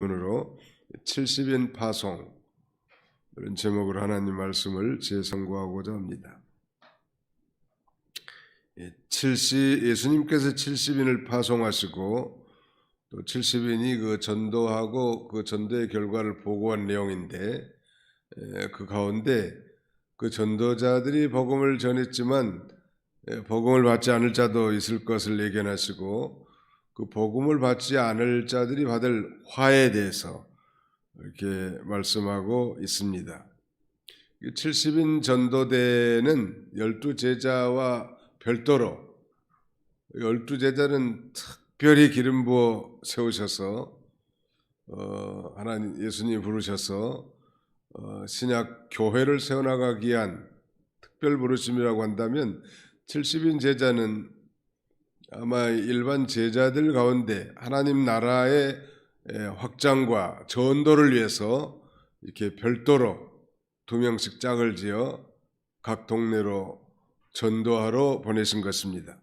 으로 70인 파송 이런 제목으로 하나님 말씀을 재선고하고자 합니다. 예수님께서 70인을 파송하시고 또 70인이 그 전도하고 그 전도의 결과를 보고한 내용인데, 그 가운데 그 전도자들이 복음을 전했지만 복음을 받지 않을 자도 있을 것을 예견하시고, 그 복음을 받지 않을 자들이 받을 화에 대해서 이렇게 말씀하고 있습니다. 70인 전도대는 12제자와 별도로 12제자는 특별히 기름 부어 세우셔서 하나님 예수님이 부르셔서 신약 교회를 세워나가기 위한 특별 부르심이라고 한다면, 70인 제자는 아마 일반 제자들 가운데 하나님 나라의 확장과 전도를 위해서 이렇게 별도로 2명씩 짝을 지어 각 동네로 전도하러 보내신 것입니다.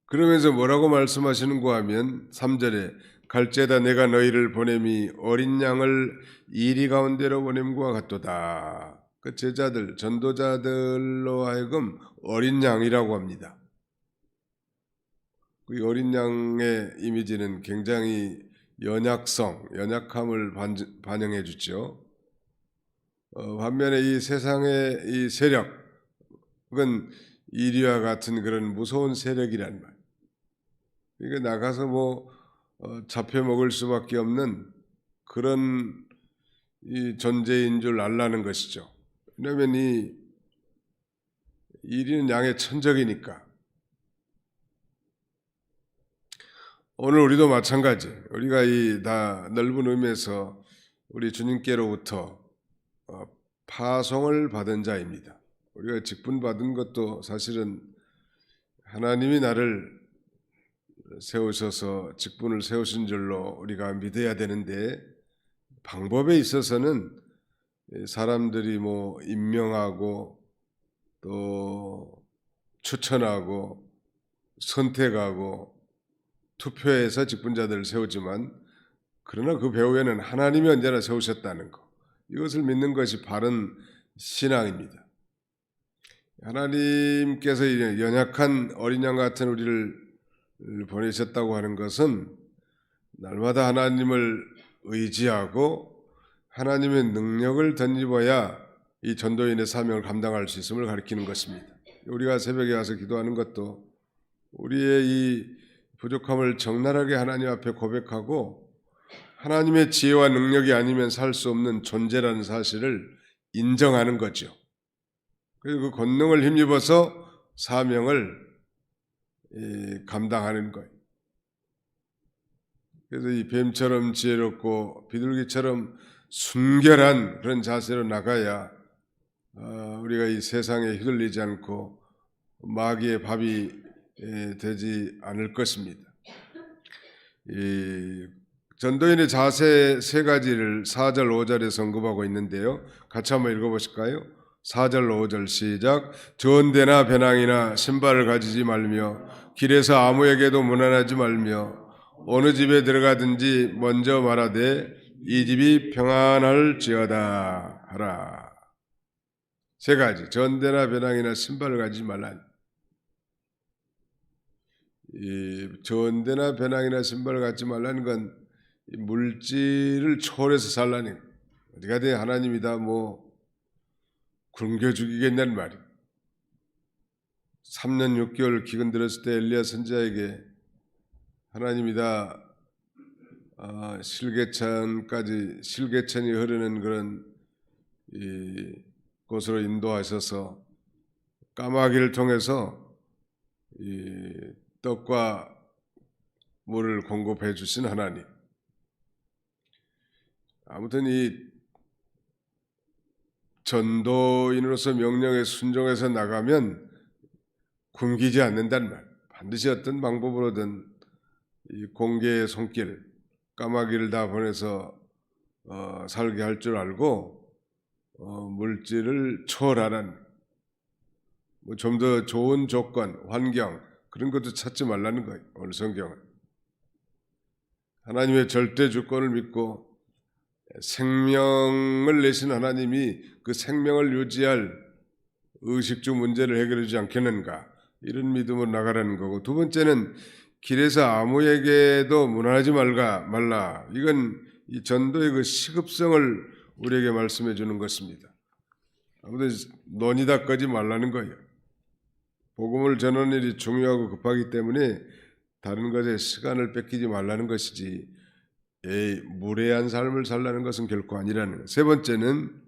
그러면서 뭐라고 말씀하시는가 하면 3절에 갈제다 내가 너희를 보냄이 어린 양을 이리 가운데로 보냄과 같도다. 그 제자들, 전도자들로 하여금 어린 양이라고 합니다. 그 어린 양의 이미지는 굉장히 연약함을 반영해 주죠. 반면에 이 세상의 이 세력은 이리와 같은 그런 무서운 세력이란 말. 이게 나가서 잡혀 먹을 수밖에 없는 그런 이 존재인 줄 알라는 것이죠. 왜냐하면 이리는 양의 천적이니까. 오늘 우리도 마찬가지. 우리가 이 다 넓은 의미에서 우리 주님께로부터 파송을 받은 자입니다. 우리가 직분받은 것도 사실은 하나님이 나를 세우셔서 직분을 세우신 줄로 우리가 믿어야 되는데, 방법에 있어서는 사람들이 임명하고 또 추천하고 선택하고 투표해서 직분자들을 세우지만, 그러나 그 배후에는 하나님이 언제나 세우셨다는 것, 이것을 믿는 것이 바른 신앙입니다. 하나님께서 연약한 어린 양 같은 우리를 보내셨다고 하는 것은 날마다 하나님을 의지하고 하나님의 능력을 덧입어야 이 전도인의 사명을 감당할 수 있음을 가리키는 것입니다. 우리가 새벽에 와서 기도하는 것도 우리의 이 부족함을 적나라하게 하나님 앞에 고백하고, 하나님의 지혜와 능력이 아니면 살 수 없는 존재라는 사실을 인정하는 거죠. 그리고 그 권능을 힘입어서 사명을 감당하는 거예요. 그래서 이 뱀처럼 지혜롭고 비둘기처럼 순결한 그런 자세로 나가야 우리가 이 세상에 휘둘리지 않고 마귀의 밥이 되지 않을 것입니다. 이 전도인의 자세 3가지를 4절 5절에 언급하고 있는데요. 같이 한번 읽어보실까요? 4절 5절 시작. 전대나 배낭이나 신발을 가지지 말며 길에서 아무에게도 문안하지 말며 어느 집에 들어가든지 먼저 말하되 이 집이 평안할지어다 하라. 3가지, 전대나 배낭이나 신발을 가지지 말라. 이 전대나 배낭이나 신발을 갖지 말라는 건 물질을 초월해서 살라는, 어디가 돼 하나님이다 굶겨 죽이겠냐는 말이. 3년 6개월 기근 들었을 때 엘리야 선지자에게 하나님이다 실개천이 흐르는 그런 곳으로 인도하셔서 까마귀를 통해서 이 떡과 물을 공급해 주신 하나님. 아무튼 이 전도인으로서 명령에 순종해서 나가면 굶기지 않는다는 말. 반드시 어떤 방법으로든 이 공개의 손길, 까마귀를 다 보내서 살게 할 줄 알고 물질을 초월하는 좀 더 좋은 조건, 환경, 그런 것도 찾지 말라는 거예요. 오늘 성경은. 하나님의 절대 주권을 믿고 생명을 내신 하나님이 그 생명을 유지할 의식주 문제를 해결해 주지 않겠는가, 이런 믿음으로 나가라는 거고, 두 번째는 길에서 아무에게도 문안하지 말라. 이건 이 전도의 그 시급성을 우리에게 말씀해 주는 것입니다. 아무튼 논의다 끄지 말라는 거예요. 복음을 전하는 일이 중요하고 급하기 때문에 다른 것에 시간을 뺏기지 말라는 것이지, 무례한 삶을 살라는 것은 결코 아니라는 것. 세 번째는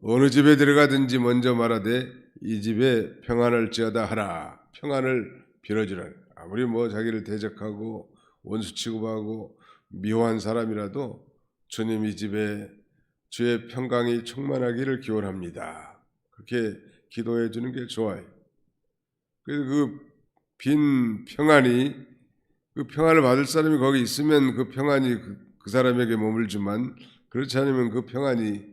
어느 집에 들어가든지 먼저 말하되 이 집에 평안을지어다 하라. 평안을 빌어주라. 아무리 뭐 자기를 대적하고 원수 취급하고 미워한 사람이라도 주님 이 집에 주의 평강이 충만하기를 기원합니다. 그렇게 기도해 주는 게 좋아요. 그래서 그 빈 평안이, 그 평안을 받을 사람이 거기 있으면 그 평안이 그 사람에게 머물지만, 그렇지 않으면 그 평안이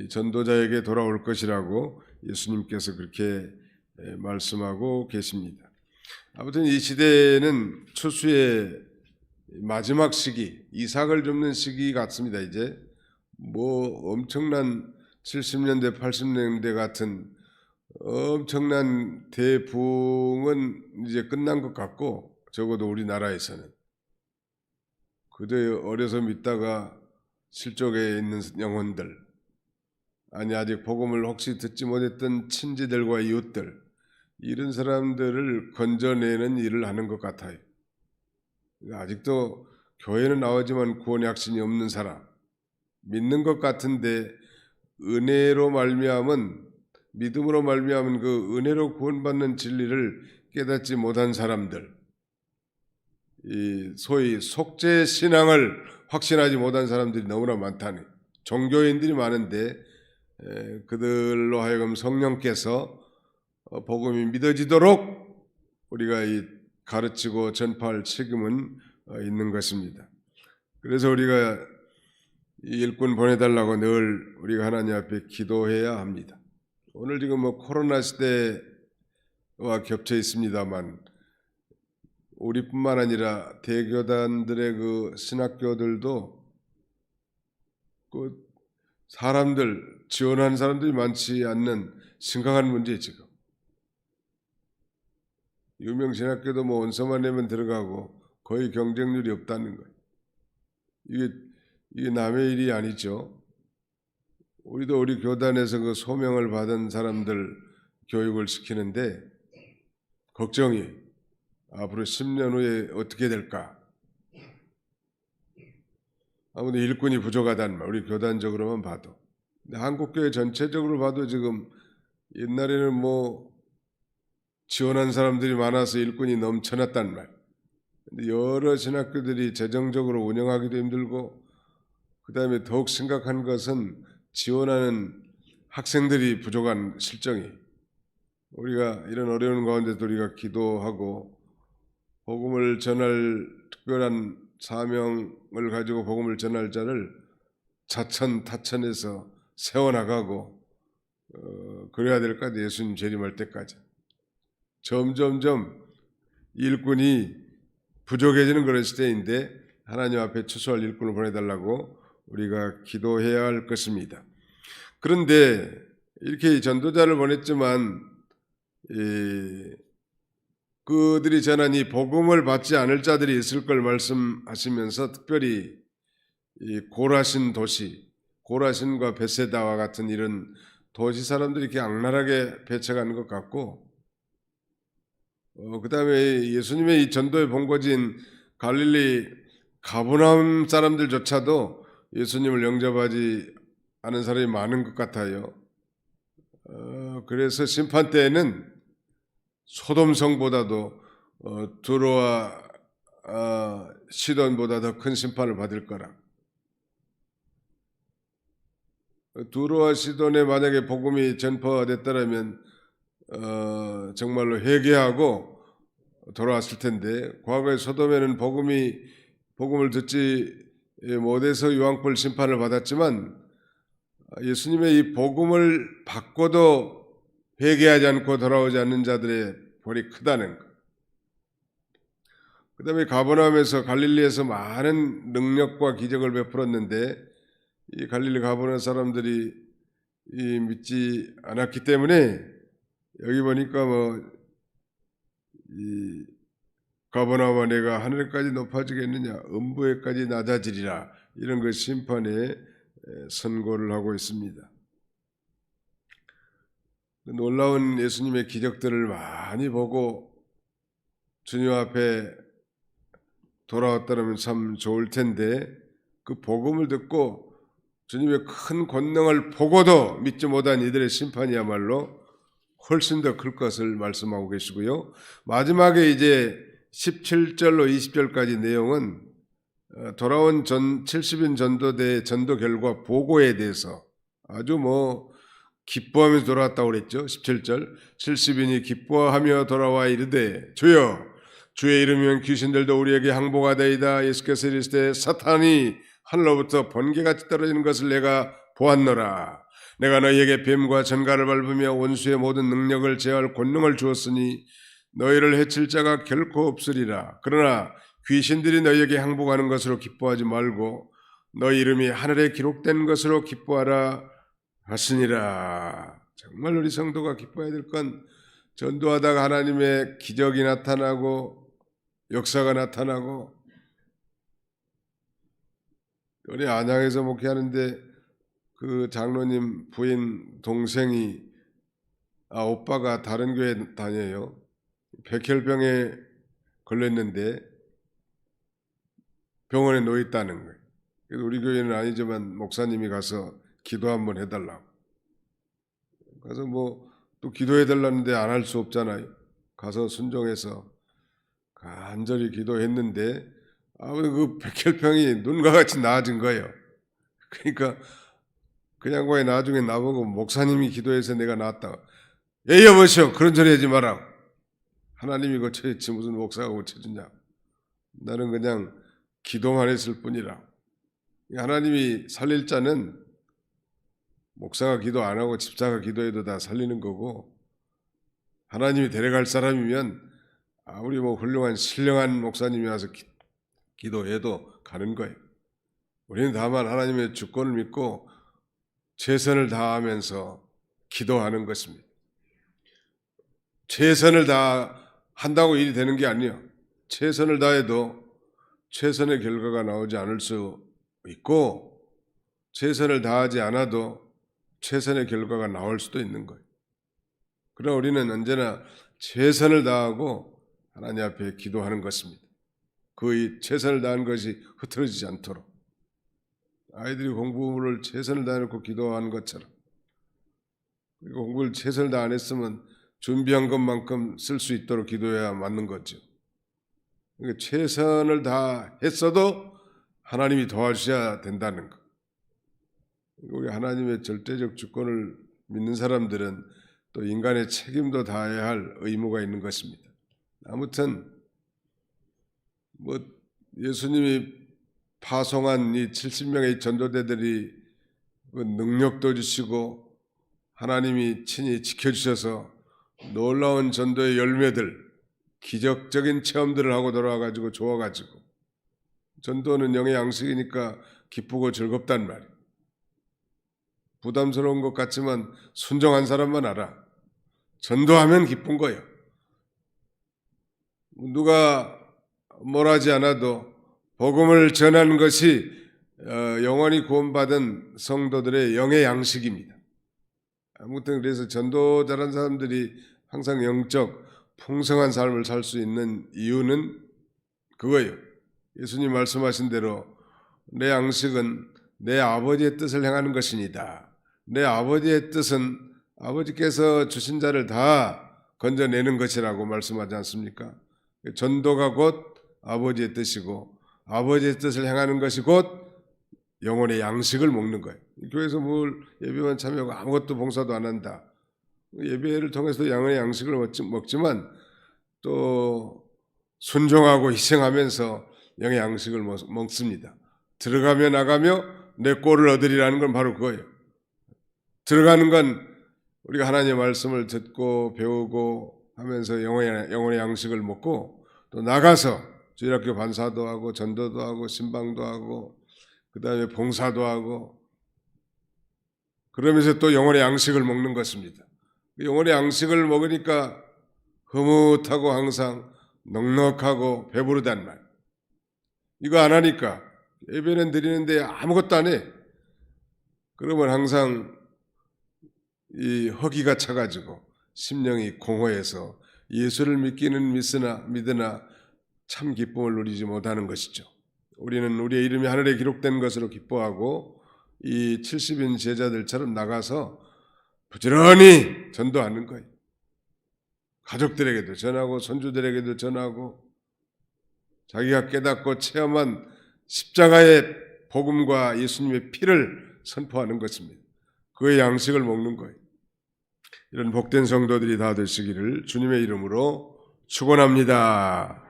전도자에게 돌아올 것이라고 예수님께서 그렇게 말씀하고 계십니다. 아무튼 이 시대는 추수의 마지막 시기, 이삭을 줍는 시기 같습니다. 이제 뭐 엄청난 70년대, 80년대 같은 엄청난 대붕은 이제 끝난 것 같고, 적어도 우리나라에서는. 그저 어려서 믿다가 실족해 있는 영혼들, 아니 아직 복음을 혹시 듣지 못했던 친지들과 이웃들, 이런 사람들을 건져내는 일을 하는 것 같아요. 아직도 교회는 나오지만 구원의 확신이 없는 사람, 믿는 것 같은데 은혜로 말미암은, 믿음으로 말미암은 그 은혜로 구원받는 진리를 깨닫지 못한 사람들, 이 소위 속죄 신앙을 확신하지 못한 사람들이 너무나 많다니, 종교인들이 많은데 그들로 하여금 성령께서 복음이 믿어지도록 우리가 이 가르치고 전파할 책임은 있는 것입니다. 그래서 우리가 이 일꾼 보내달라고 늘 우리가 하나님 앞에 기도해야 합니다. 오늘 지금 뭐 코로나 시대와 겹쳐 있습니다만, 우리뿐만 아니라 대교단들의 그 신학교들도 그 사람들, 지원하는 사람들이 많지 않는 심각한 문제. 지금 유명 신학교도 뭐 원서만 내면 들어가고 거의 경쟁률이 없다는 거예요. 이게 남의 일이 아니죠. 우리도 우리 교단에서 그 소명을 받은 사람들 교육을 시키는데 걱정이, 앞으로 10년 후에 어떻게 될까? 아무튼 일꾼이 부족하다는 말, 우리 교단적으로만 봐도. 근데 한국교회 전체적으로 봐도 지금, 옛날에는 뭐 지원한 사람들이 많아서 일꾼이 넘쳐났단 말. 근데 여러 신학교들이 재정적으로 운영하기도 힘들고, 그 다음에 더욱 심각한 것은 지원하는 학생들이 부족한 실정이. 우리가 이런 어려운 가운데도 우리가 기도하고 복음을 전할 특별한 사명을 가지고 복음을 전할 자를 자천타천해서 세워나가고 그래야 될 것 같아요. 예수님 재림할 때까지. 점점점 일꾼이 부족해지는 그런 시대인데, 하나님 앞에 추수할 일꾼을 보내달라고 우리가 기도해야 할 것입니다. 그런데 이렇게 전도자를 보냈지만 그들이 전한 이 복음을 받지 않을 자들이 있을 걸 말씀하시면서, 특별히 이 고라신 도시, 고라신과 베세다와 같은 이런 도시 사람들이 이렇게 악랄하게 배척하는 것 같고, 그 다음에 예수님의 이 전도의 본거지인 갈릴리 가버나움 사람들조차도 예수님을 영접하지 않은 사람이 많은 것 같아요. 그래서 심판 때에는 소돔성보다도 두로와 시돈보다 더 큰 심판을 받을 거라. 두로와 시돈에 만약에 복음이 전파됐다면 정말로 회개하고 돌아왔을 텐데, 과거에 소돔에는 복음을 듣지 못해서 유황불 심판을 받았지만, 예수님의 이 복음을 받고도 회개하지 않고 돌아오지 않는 자들의 벌이 크다는 것. 그다음에 가버나움에서 갈릴리에서 많은 능력과 기적을 베풀었는데 이 갈릴리 가버나움 사람들이 믿지 않았기 때문에 여기 보니까 이 가버나움아 내가 하늘까지 높아지겠느냐 음부에까지 낮아지리라 이런 그 심판의 선고를 하고 있습니다. 놀라운 예수님의 기적들을 많이 보고 주님 앞에 돌아왔다면 참 좋을 텐데 그 복음을 듣고 주님의 큰 권능을 보고도 믿지 못한 이들의 심판이야말로 훨씬 더 클 것을 말씀하고 계시고요. 마지막에 이제 17절로 20절까지 내용은 돌아온 70인 전도대의 전도 결과 보고에 대해서 아주 기뻐하면서 돌아왔다고 그랬죠. 17절 70인이 기뻐하며 돌아와 이르되 주여 주의 이름이면 귀신들도 우리에게 항복하되이다. 예수께서 이르시되 사탄이 하늘로부터 번개같이 떨어지는 것을 내가 보았노라. 내가 너희에게 뱀과 전갈을 밟으며 원수의 모든 능력을 제어할 권능을 주었으니 너희를 해칠 자가 결코 없으리라. 그러나 귀신들이 너희에게 항복하는 것으로 기뻐하지 말고 너희 이름이 하늘에 기록된 것으로 기뻐하라 하시니라. 정말 우리 성도가 기뻐해야 될 건 전도하다가 하나님의 기적이 나타나고 역사가 나타나고 우리 안양에서 목회하는데 그 장로님 부인 동생이 오빠가 다른 교회 다녀요. 백혈병에 걸렸는데 병원에 누워 있다는 거예요. 그래서 우리 교회는 아니지만 목사님이 가서 기도 한번 해달라고. 그래서 또 기도해달라는데 안 할 수 없잖아요. 가서 순종해서 간절히 기도했는데 그 백혈병이 눈과 같이 나아진 거예요. 그러니까 그 양반이 나중에 나보고 목사님이 기도해서 내가 나았다. 여보시오 그런 소리 하지 마라. 하나님이 고쳐야지 무슨 목사가 고쳐주냐. 나는 그냥 기도만 했을 뿐이라. 하나님이 살릴 자는 목사가 기도 안 하고 집사가 기도해도 다 살리는 거고 하나님이 데려갈 사람이면 아무리 훌륭한 신령한 목사님이 와서 기도해도 가는 거예요. 우리는 다만 하나님의 주권을 믿고 최선을 다하면서 기도하는 것입니다. 최선을 다한다고 일이 되는 게 아니에요. 최선을 다해도 최선의 결과가 나오지 않을 수 있고 최선을 다하지 않아도 최선의 결과가 나올 수도 있는 거예요. 그러나 우리는 언제나 최선을 다하고 하나님 앞에 기도하는 것입니다. 그 최선을 다하는 것이 흐트러지지 않도록 아이들이 공부를 최선을 다해놓고 기도하는 것처럼 그리고 공부를 최선을 다 안 했으면 준비한 것만큼 쓸 수 있도록 기도해야 맞는 거죠. 그러니까 최선을 다 했어도 하나님이 도와주셔야 된다는 것. 우리 하나님의 절대적 주권을 믿는 사람들은 또 인간의 책임도 다해야 할 의무가 있는 것입니다. 아무튼 예수님이 파송한 이 70명의 전도대들이 능력도 주시고 하나님이 친히 지켜주셔서 놀라운 전도의 열매들, 기적적인 체험들을 하고 돌아와가지고 좋아가지고 전도는 영의 양식이니까 기쁘고 즐겁단 말이에요. 부담스러운 것 같지만 순종한 사람만 알아. 전도하면 기쁜 거예요. 누가 뭘 하지 않아도 복음을 전하는 것이 영원히 구원받은 성도들의 영의 양식입니다. 아무튼 그래서 전도 잘한 사람들이 항상 영적 풍성한 삶을 살 수 있는 이유는 그거예요. 예수님 말씀하신 대로 내 양식은 내 아버지의 뜻을 행하는 것이니다. 내 아버지의 뜻은 아버지께서 주신 자를 다 건져내는 것이라고 말씀하지 않습니까? 전도가 곧 아버지의 뜻이고 아버지의 뜻을 행하는 것이 곧 영혼의 양식을 먹는 거예요. 교회에서 뭘 예배만 참여하고 아무것도 봉사도 안 한다. 예배를 통해서도 영혼의 양식을 먹지만 또 순종하고 희생하면서 영의 양식을 먹습니다. 들어가며 나가며 내 꼴을 얻으리라는 건 바로 그거예요. 들어가는 건 우리가 하나님의 말씀을 듣고 배우고 하면서 영혼의 양식을 먹고 또 나가서 주일학교 반사도 하고 전도도 하고 신방도 하고 그다음에 봉사도 하고 그러면서 또 영혼의 양식을 먹는 것입니다. 영혼의 양식을 먹으니까 흐뭇하고 항상 넉넉하고 배부르단 말. 이거 안 하니까 예배는 드리는데 아무것도 안 해. 그러면 항상 이 허기가 차가지고 심령이 공허해서 예수를 믿기는 믿으나 참 기쁨을 누리지 못하는 것이죠. 우리는 우리의 이름이 하늘에 기록된 것으로 기뻐하고 이 70인 제자들처럼 나가서 부지런히 전도하는 거예요. 가족들에게도 전하고 손주들에게도 전하고 자기가 깨닫고 체험한 십자가의 복음과 예수님의 피를 선포하는 것입니다. 그의 양식을 먹는 거예요. 이런 복된 성도들이 다 되시기를 주님의 이름으로 축원합니다.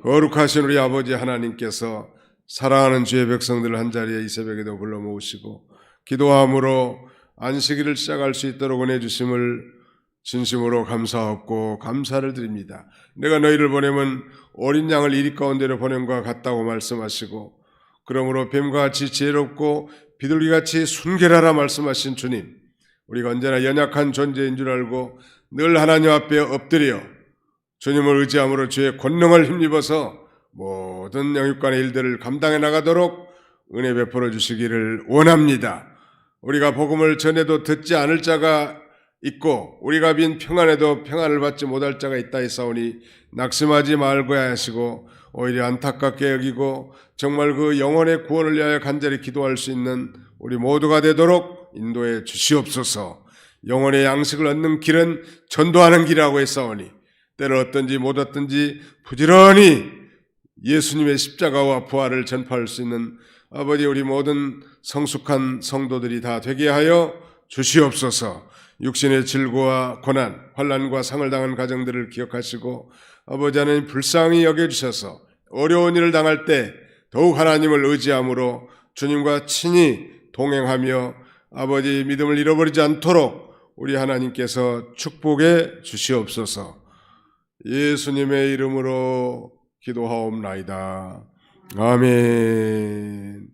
거룩하신 우리 아버지 하나님께서 사랑하는 주의 백성들을 한자리에 이 새벽에도 불러 모으시고 기도함으로 안식일을 시작할 수 있도록 은혜 주심을 진심으로 감사하고 감사를 드립니다. 내가 너희를 보내면 어린 양을 이리 가운데로 보냄과 같다고 말씀하시고 그러므로 뱀과 같이 지혜롭고 비둘기같이 순결하라 말씀하신 주님, 우리가 언제나 연약한 존재인 줄 알고 늘 하나님 앞에 엎드려 주님을 의지함으로 주의 권능을 힘입어서 모든 영육간의 일들을 감당해 나가도록 은혜 베풀어 주시기를 원합니다. 우리가 복음을 전해도 듣지 않을 자가 있고 우리가 빈 평안에도 평안을 받지 못할 자가 있다 했사오니 낙심하지 말고야 하시고 오히려 안타깝게 여기고 정말 그 영혼의 구원을 위하여 간절히 기도할 수 있는 우리 모두가 되도록 인도해 주시옵소서. 영혼의 양식을 얻는 길은 전도하는 길이라고 했사오니 때를 얻든지 못 얻든지 부지런히 예수님의 십자가와 부활을 전파할 수 있는 아버지 우리 모든 성숙한 성도들이 다 되게 하여 주시옵소서. 육신의 질고와 고난, 환난과 상을 당한 가정들을 기억하시고 아버지 하나님 불쌍히 여겨주셔서 어려운 일을 당할 때 더욱 하나님을 의지함으로 주님과 친히 동행하며 아버지 믿음을 잃어버리지 않도록 우리 하나님께서 축복해 주시옵소서. 예수님의 이름으로 기도하옵나이다. 아멘.